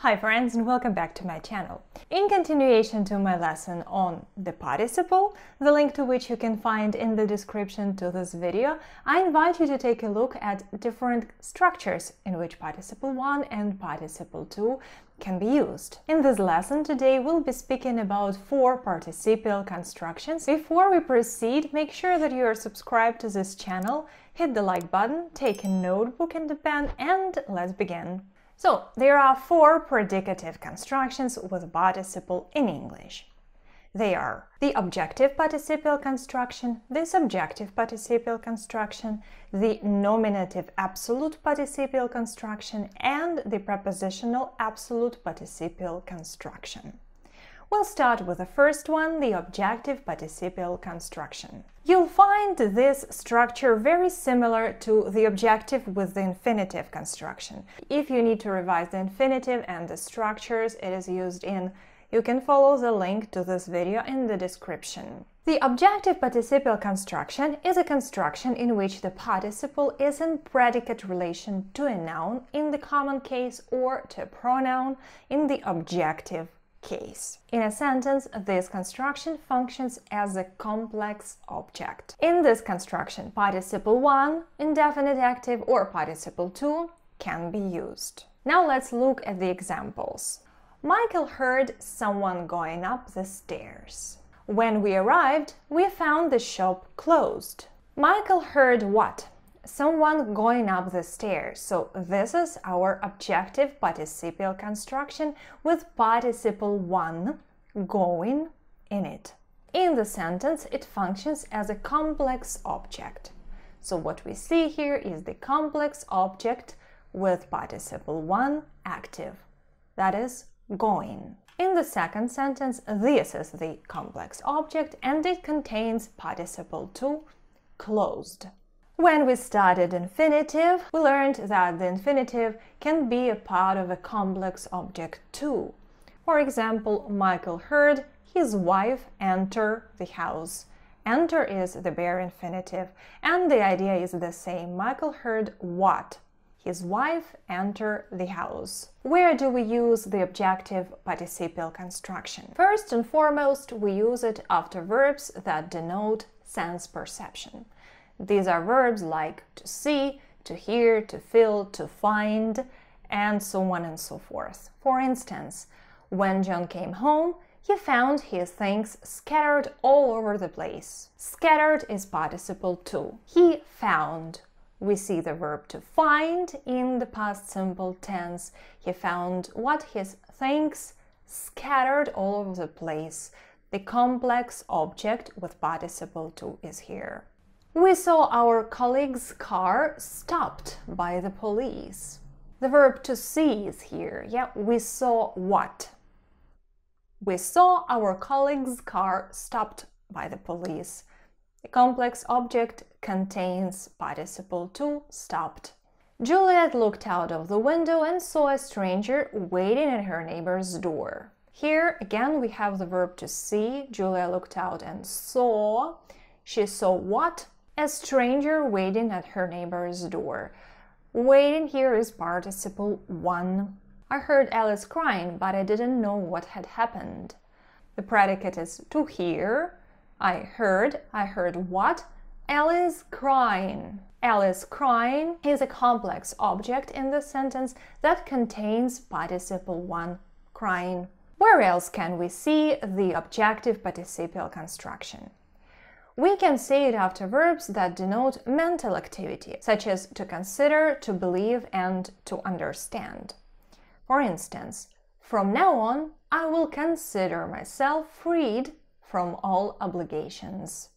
Hi friends, and welcome back to my channel. In continuation to my lesson on the participle, the link to which you can find in the description to this video, I invite you to take a look at different structures in which participle 1 and participle 2 can be used. In this lesson today, we'll be speaking about 4 participial constructions. Before we proceed, make sure that you are subscribed to this channel, hit the like button, take a notebook and a pen, and let's begin. So, there are 4 predicative constructions with participle in English. They are the objective participial construction, the subjective participial construction, the nominative absolute participial construction, and the prepositional absolute participial construction. We'll start with the first one, the objective participial construction. You'll find this structure very similar to the objective with the infinitive construction. If you need to revise the infinitive and the structures it is used in, you can follow the link to this video in the description. The objective participial construction is a construction in which the participle is in predicate relation to a noun in the common case or to a pronoun in the objective case. In a sentence, this construction functions as a complex object. In this construction, participle 1, indefinite active, or participle 2 can be used. Now let's look at the examples. Michael heard someone going up the stairs. When we arrived, we found the shop closed. Michael heard what? Someone going up the stairs. So this is our objective participial construction with participle 1 going in it. In the sentence, it functions as a complex object. So what we see here is the complex object with participle 1 active, that is, going. In the second sentence, this is the complex object and it contains participle 2 closed. When we studied infinitive, we learned that the infinitive can be a part of a complex object too. For example, Michael heard his wife enter the house. Enter is the bare infinitive, and the idea is the same. Michael heard what? His wife enter the house. Where do we use the objective participial construction? First and foremost, we use it after verbs that denote sense perception. These are verbs like to see, to hear, to feel, to find, and so on and so forth. For instance, when John came home, he found his things scattered all over the place. Scattered is participle 2. He found. We see the verb to find in the past simple tense. He found what? His things scattered all over the place. The complex object with participle 2 is here. We saw our colleague's car stopped by the police. The verb to see is here. Yeah, we saw what? We saw our colleague's car stopped by the police. The complex object contains participle 2 stopped. Juliet looked out of the window and saw a stranger waiting at her neighbor's door. Here again we have the verb to see. Julia looked out and saw. She saw what? A stranger waiting at her neighbor's door. Waiting here is participle 1. I heard Alice crying, but I didn't know what had happened. The predicate is to hear. I heard what? Alice crying. Alice crying is a complex object in the sentence that contains participle 1 crying. Where else can we see the objective participial construction? We can say it after verbs that denote mental activity, such as to consider, to believe, and to understand. For instance, from now on, I will consider myself freed from all obligations.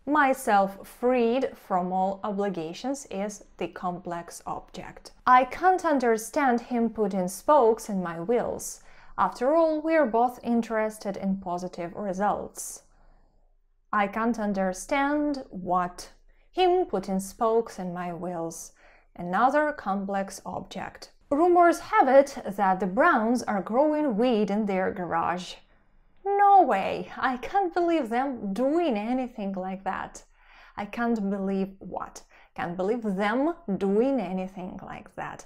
Myself freed from all obligations is the complex object. I can't understand him putting spokes in my wheels. After all, we are both interested in positive results. I can't understand what? Him putting spokes in my wheels. Another complex object. Rumors have it that the Browns are growing weed in their garage. No way! I can't believe them doing anything like that. I can't believe what? Can't believe them doing anything like that.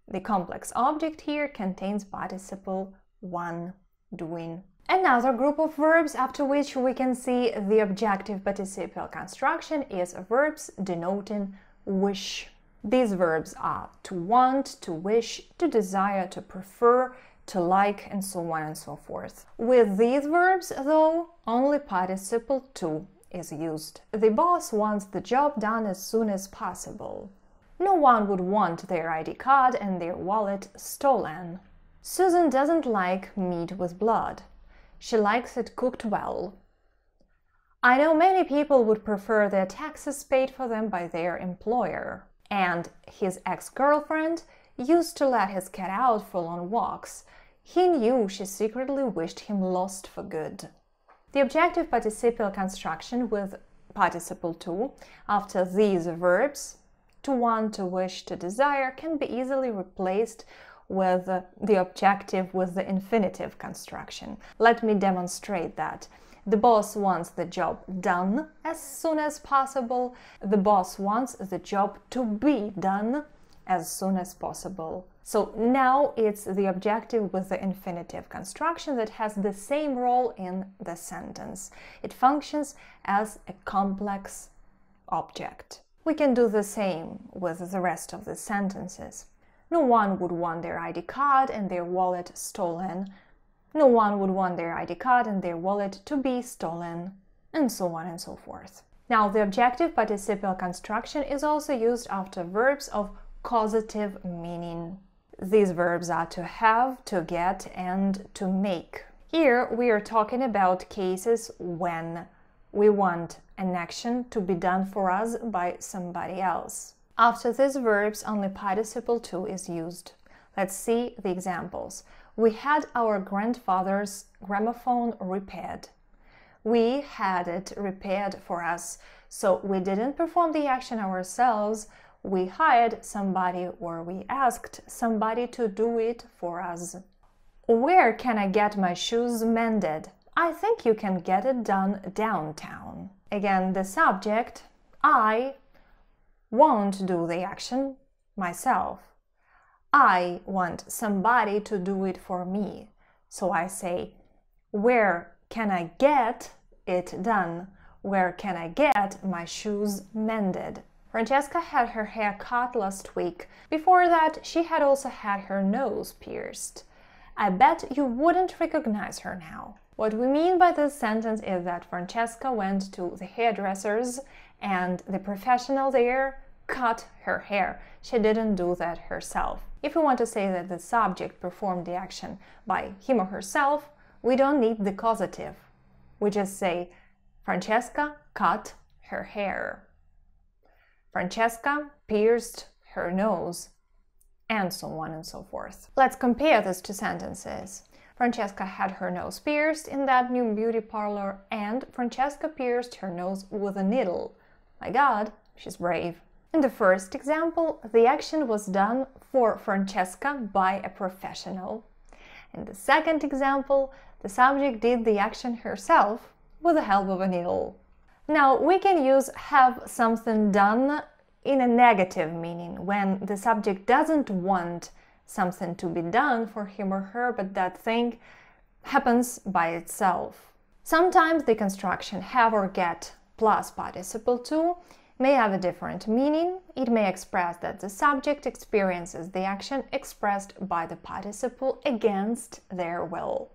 The complex object here contains participle one, doing. Another group of verbs after which we can see the objective participial construction is verbs denoting wish. These verbs are to want, to wish, to desire, to prefer, to like, and so on and so forth. With these verbs, though, only participle to is used. The boss wants the job done as soon as possible. No one would want their ID card and their wallet stolen. Susan doesn't like meat with blood. She likes it cooked well. I know many people would prefer their taxes paid for them by their employer. And his ex-girlfriend used to let his cat out for long walks. He knew she secretly wished him lost for good. The objective participial construction with participle to after these verbs, to want, to wish, to desire, can be easily replaced with the objective with the infinitive construction. Let me demonstrate that. The boss wants the job done as soon as possible. The boss wants the job to be done as soon as possible. So now it's the objective with the infinitive construction that has the same role in the sentence. It functions as a complex object. We can do the same with the rest of the sentences. No one would want their ID card and their wallet stolen. No one would want their ID card and their wallet to be stolen, and so on and so forth. Now, the objective participial construction is also used after verbs of causative meaning. These verbs are to have, to get, and to make. Here we are talking about cases when we want an action to be done for us by somebody else. After these verbs, only participle to is used. Let's see the examples. We had our grandfather's gramophone repaired. We had it repaired for us, so we didn't perform the action ourselves. We hired somebody or we asked somebody to do it for us. Where can I get my shoes mended? I think you can get it done downtown. Again, the subject, I won't do the action myself. I want somebody to do it for me. So I say, where can I get it done? Where can I get my shoes mended? Francesca had her hair cut last week. Before that, she had also had her nose pierced. I bet you wouldn't recognize her now. What we mean by this sentence is that Francesca went to the hairdresser's and the professional there cut her hair. She didn't do that herself. If we want to say that the subject performed the action by him or herself, we don't need the causative. We just say, Francesca cut her hair. Francesca pierced her nose, and so on and so forth. Let's compare these two sentences. Francesca had her nose pierced in that new beauty parlor, and Francesca pierced her nose with a needle. My God, she's brave. In the first example, the action was done for Francesca by a professional. In the second example, the subject did the action herself with the help of a needle. Now, we can use have something done in a negative meaning, when the subject doesn't want something to be done for him or her, but that thing happens by itself. Sometimes the construction have or get plus participle to may have a different meaning. It may express that the subject experiences the action expressed by the participle against their will.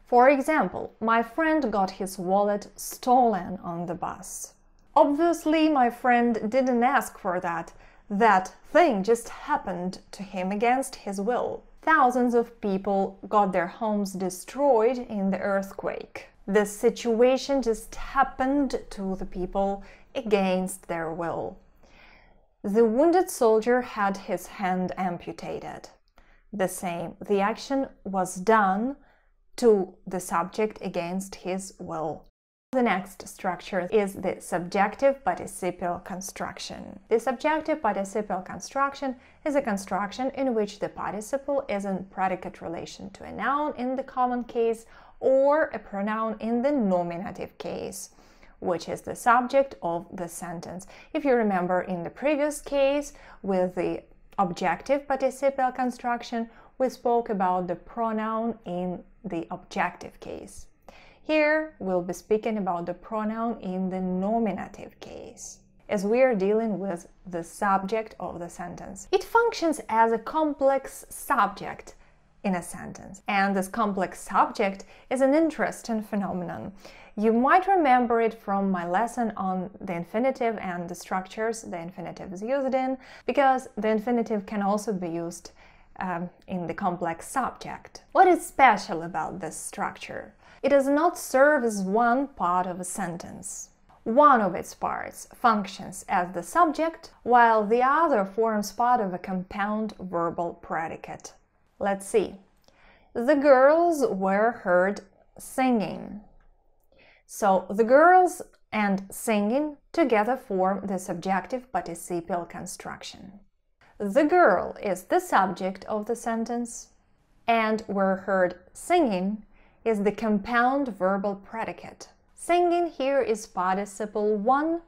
For example, my friend got his wallet stolen on the bus. Obviously, my friend didn't ask for that. That thing just happened to him against his will. Thousands of people got their homes destroyed in the earthquake. This situation just happened to the people against their will. The wounded soldier had his hand amputated. The same, the action was done to the subject against his will. The next structure is the subjective participial construction. The subjective participial construction is a construction in which the participle is in predicate relation to a noun in the common case or a pronoun in the nominative case, which is the subject of the sentence. If you remember in the previous case with the objective participial construction, we spoke about the pronoun in the objective case. Here, we'll be speaking about the pronoun in the nominative case, as we are dealing with the subject of the sentence. It functions as a complex subject in a sentence, and this complex subject is an interesting phenomenon. You might remember it from my lesson on the infinitive and the structures the infinitive is used in, because the infinitive can also be used in the complex subject. What is special about this structure? It does not serve as one part of a sentence. One of its parts functions as the subject, while the other forms part of a compound verbal predicate. Let's see. The girls were heard singing. So the girls and singing together form the subjective participial construction. The girl is the subject of the sentence, and were heard singing is the compound verbal predicate. Singing here is participle 1,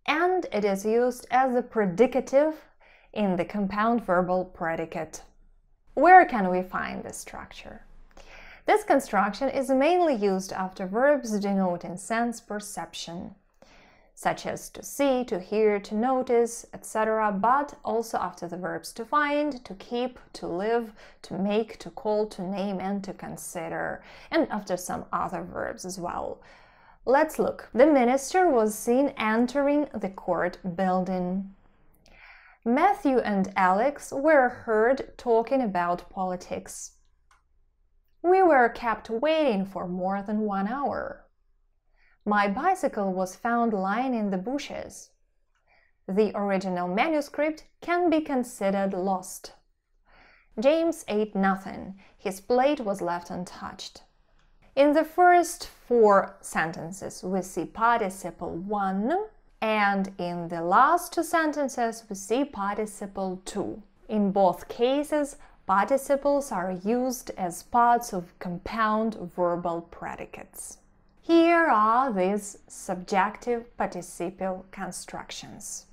and it is used as the predicative in the compound verbal predicate. Where can we find this structure? This construction is mainly used after verbs denoting sense perception, such as to see, to hear, to notice, etc., but also after the verbs to find, to keep, to live, to make, to call, to name, and to consider, and after some other verbs as well. Let's look. The minister was seen entering the court building. Matthew and Alex were heard talking about politics. We were kept waiting for more than 1 hour. My bicycle was found lying in the bushes. The original manuscript can be considered lost. James ate nothing. His plate was left untouched. In the first 4 sentences, we see participle 1, and in the last 2 sentences, we see participle 2. In both cases, participles are used as parts of compound verbal predicates. Here are these subjective participial constructions.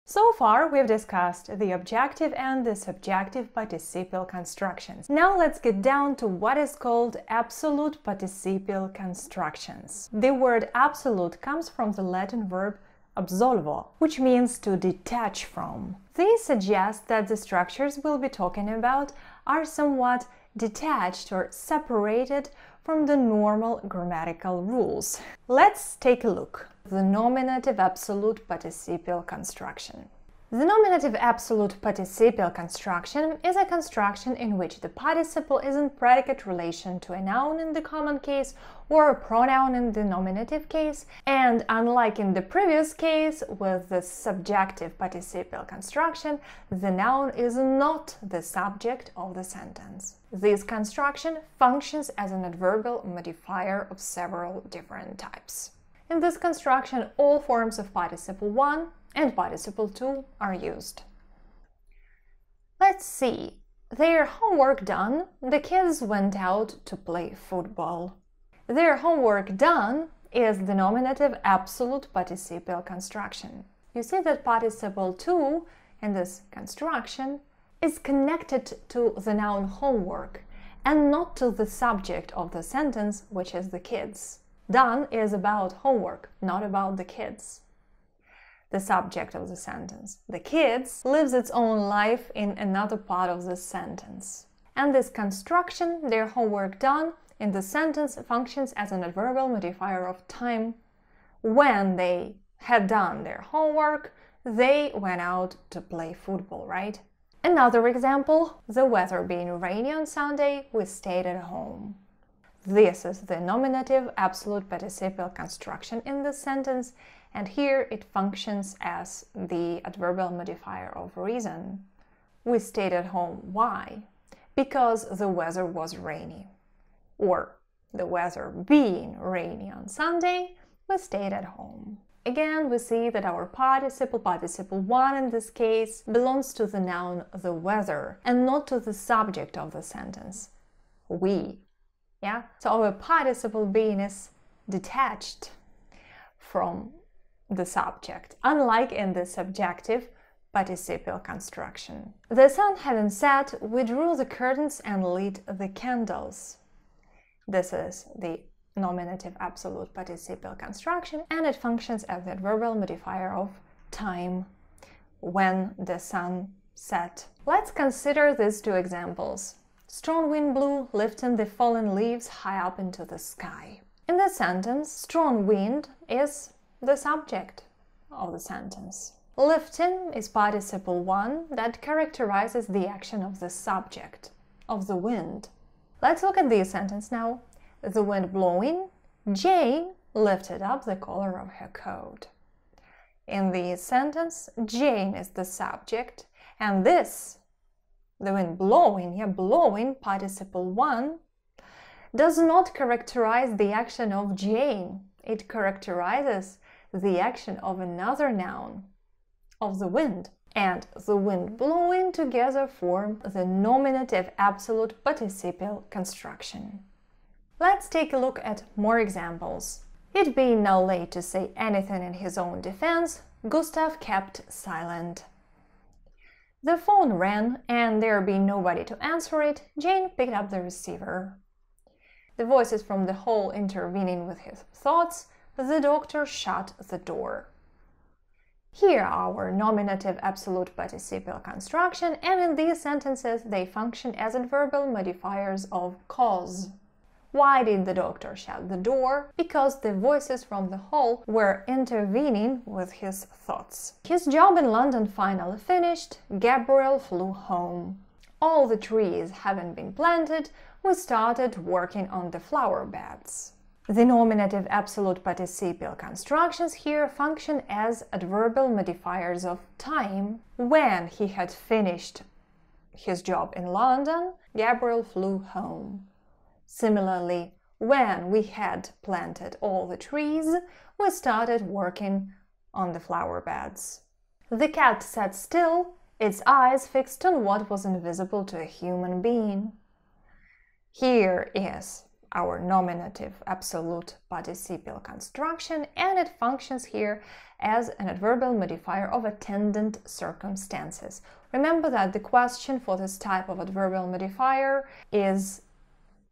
So far, we've discussed the objective and the subjective participial constructions. Now let's get down to what is called absolute participial constructions. The word absolute comes from the Latin verb absolvo, which means to detach from. This suggests that the structures we'll be talking about are somewhat detached or separated from the normal grammatical rules. Let's take a look. The nominative absolute participial construction. The nominative absolute participial construction is a construction in which the participle is in predicate relation to a noun in the common case or a pronoun in the nominative case, and unlike in the previous case with the subjective participial construction, the noun is not the subject of the sentence. This construction functions as an adverbial modifier of several different types. In this construction, all forms of participle 1 and participle 2 are used. Let's see. Their homework done, the kids went out to play football. Their homework done is the nominative absolute participial construction. You see that participle 2 in this construction is connected to the noun homework and not to the subject of the sentence, which is the kids. Done is about homework, not about the kids, the subject of the sentence. The kids lives its own life in another part of the sentence. And this construction, their homework done, in the sentence functions as an adverbial modifier of time. When they had done their homework, they went out to play football, right? Another example, the weather being rainy on Sunday, we stayed at home. This is the nominative absolute participial construction in this sentence, and here it functions as the adverbial modifier of reason. We stayed at home. Why? Because the weather was rainy. Or the weather being rainy on Sunday, we stayed at home. Again, we see that our participle 1 in this case, belongs to the noun the weather and not to the subject of the sentence, we. Yeah? So our participle being is detached from the subject, unlike in the subjective participial construction. The sun having set, we drew the curtains and lit the candles. This is the nominative absolute participial construction, and it functions as the adverbial modifier of time, when the sun set. Let's consider these two examples. Strong wind blew, lifting the fallen leaves high up into the sky. In the sentence, strong wind is the subject of the sentence. Lifting is participle 1 that characterizes the action of the subject, of the wind. Let's look at this sentence now. The wind blowing, Jane lifted up the collar of her coat. In this sentence, Jane is the subject, and this, the wind blowing, blowing, participle 1, does not characterize the action of Jane. It characterizes the action of another noun, of the wind. And the wind blowing together form the nominative absolute participial construction. Let's take a look at more examples. It being now late to say anything in his own defense, Gustav kept silent. The phone rang, and there being nobody to answer it, Jane picked up the receiver. The voices from the hall intervening with his thoughts, the doctor shut the door. Here are our nominative absolute participial construction, and in these sentences they function as adverbial modifiers of cause. Why did the doctor shut the door? Because the voices from the hall were intervening with his thoughts. His job in London finally finished, Gabriel flew home. All the trees having been planted, we started working on the flower beds. The nominative absolute participial constructions here function as adverbial modifiers of time. When he had finished his job in London, Gabriel flew home. Similarly, when we had planted all the trees, we started working on the flower beds. The cat sat still, its eyes fixed on what was invisible to a human being. Here is our nominative absolute participial construction, and it functions here as an adverbial modifier of attendant circumstances. Remember that the question for this type of adverbial modifier is: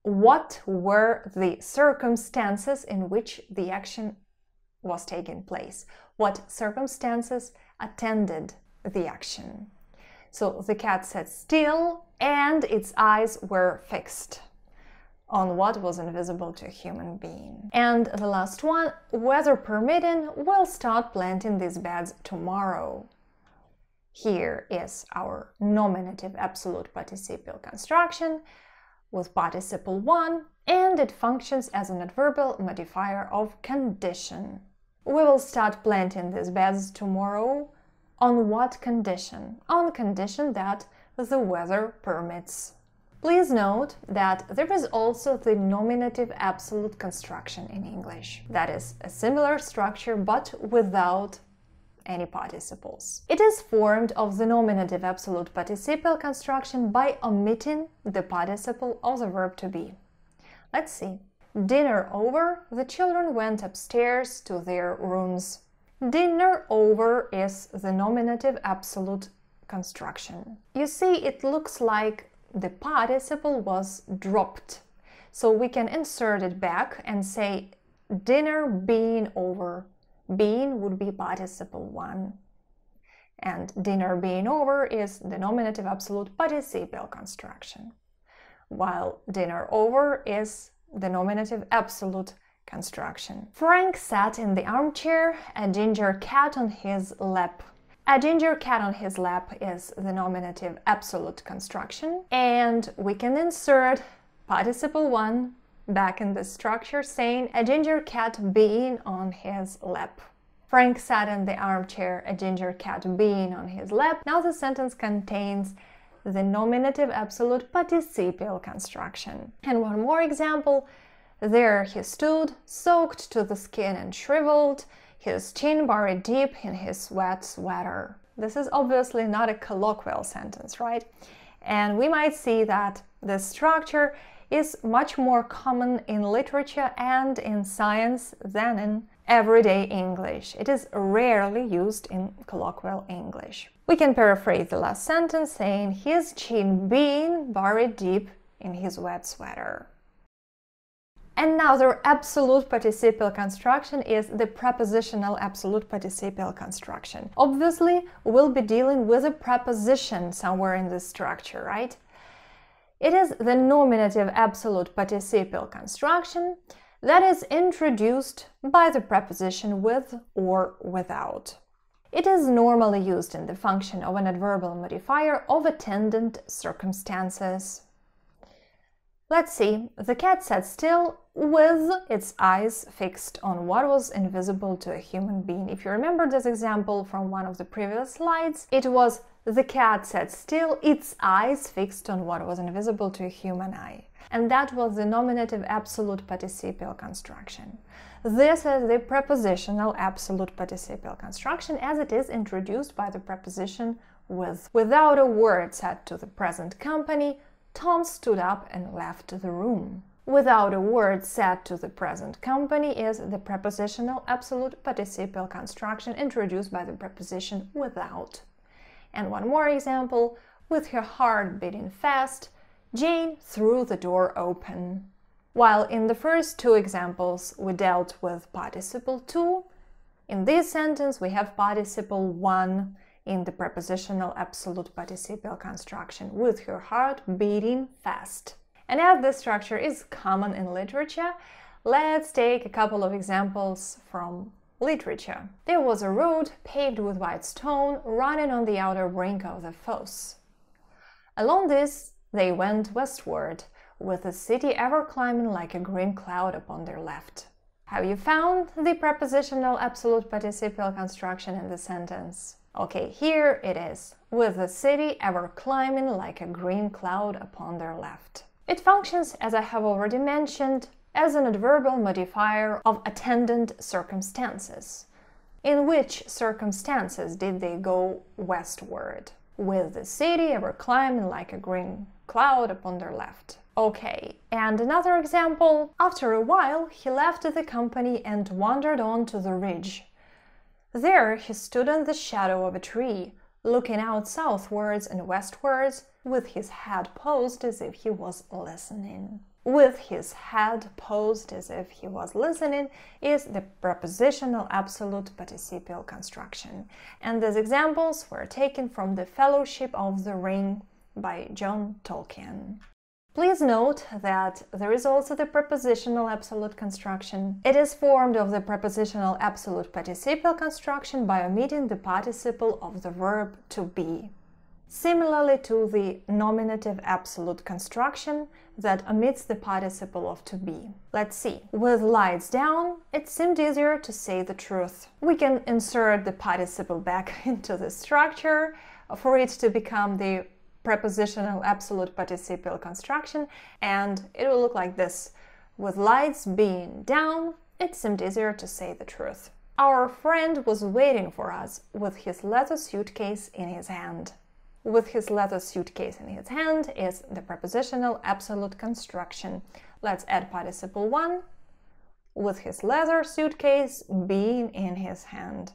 what were the circumstances in which the action was taking place? What circumstances attended the action? So the cat sat still and its eyes were fixed on what was invisible to a human being. And the last one, weather permitting, we'll start planting these beds tomorrow. Here is our nominative absolute participial construction with participle 1, and it functions as an adverbial modifier of condition. We will start planting these beds tomorrow. On what condition? On condition that the weather permits. Please note that there is also the nominative absolute construction in English. That is a similar structure but without any participles. It is formed of the nominative absolute participial construction by omitting the participle of the verb to be. Let's see. Dinner over, the children went upstairs to their rooms. Dinner over is the nominative absolute construction. You see, it looks like the participle was dropped. So we can insert it back and say dinner being over. Being would be participle 1. And dinner being over is the nominative absolute participial construction, while dinner over is the nominative absolute construction. Frank sat in the armchair, a ginger cat on his lap. A ginger cat on his lap is the nominative absolute construction, and we can insert participle 1 back in the structure, saying a ginger cat being on his lap. Frank sat in the armchair, a ginger cat being on his lap. Now the sentence contains the nominative absolute participial construction. And one more example. There he stood, soaked to the skin and shriveled, his chin buried deep in his wet sweater. This is obviously not a colloquial sentence, right? And we might see that the structure is much more common in literature and in science than in everyday English. It is rarely used in colloquial English. We can paraphrase the last sentence saying his chin being buried deep in his wet sweater. Another absolute participial construction is the prepositional absolute participial construction. Obviously, we'll be dealing with a preposition somewhere in this structure, right? It is the nominative absolute participial construction that is introduced by the preposition with or without. It is normally used in the function of an adverbial modifier of attendant circumstances. Let's see, the cat sat still with its eyes fixed on what was invisible to a human being. If you remember this example from one of the previous slides, it was the cat sat still, its eyes fixed on what was invisible to a human eye. And that was the nominative absolute participial construction. This is the prepositional absolute participial construction as it is introduced by the preposition with. Without a word said to the present company, Tom stood up and left the room. Without a word said to the present company is the prepositional absolute participial construction introduced by the preposition without. And one more example, with her heart beating fast, Jane threw the door open. While in the first two examples we dealt with participle 2, in this sentence we have participle 1 in the prepositional absolute participial construction, with her heart beating fast. And as this structure is common in literature, let's take a couple of examples from literature. There was a road paved with white stone running on the outer brink of the fosse. Along this they went westward, with the city ever climbing like a green cloud upon their left. Have you found the prepositional absolute participial construction in the sentence? Okay, here it is, with the city ever climbing like a green cloud upon their left. It functions, as I have already mentioned, as an adverbial modifier of attendant circumstances. In which circumstances did they go westward? With the city ever climbing like a green cloud upon their left. Okay, and another example. After a while, he left the company and wandered on to the ridge. There he stood in the shadow of a tree, looking out southwards and westwards, with his head posed as if he was listening. With his head posed as if he was listening is the prepositional absolute participial construction. And these examples were taken from The Fellowship of the Ring by John Tolkien. Please note that there is also the prepositional absolute construction. It is formed of the prepositional absolute participial construction by omitting the participle of the verb to be. Similarly to the nominative absolute construction that omits the participle of to be. Let's see. With lights down, it seemed easier to say the truth. We can insert the participle back into the structure for it to become the prepositional absolute participial construction, and it will look like this. With lights being down, it seemed easier to say the truth. Our friend was waiting for us with his leather suitcase in his hand. With his leather suitcase in his hand is the prepositional absolute construction. Let's add participle 1. With his leather suitcase being in his hand.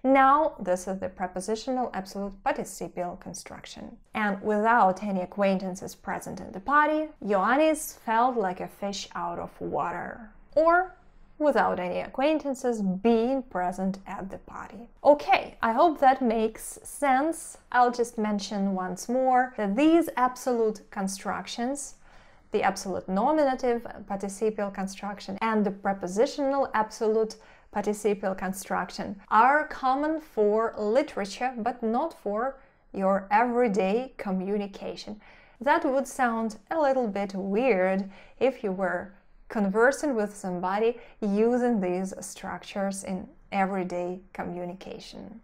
Now this is the prepositional absolute participial construction. And without any acquaintances present in the party, Ioannis felt like a fish out of water. Or without any acquaintances being present at the party. Okay, I hope that makes sense. I'll just mention once more that these absolute constructions, the absolute nominative participial construction and the prepositional absolute participial construction, are common for literature, but not for your everyday communication. That would sound a little bit weird if you were conversing with somebody using these structures in everyday communication.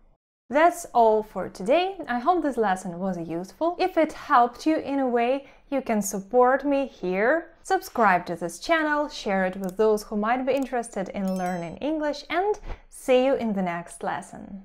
That's all for today. I hope this lesson was useful. If it helped you in a way, you can support me here. Subscribe to this channel, share it with those who might be interested in learning English, and see you in the next lesson.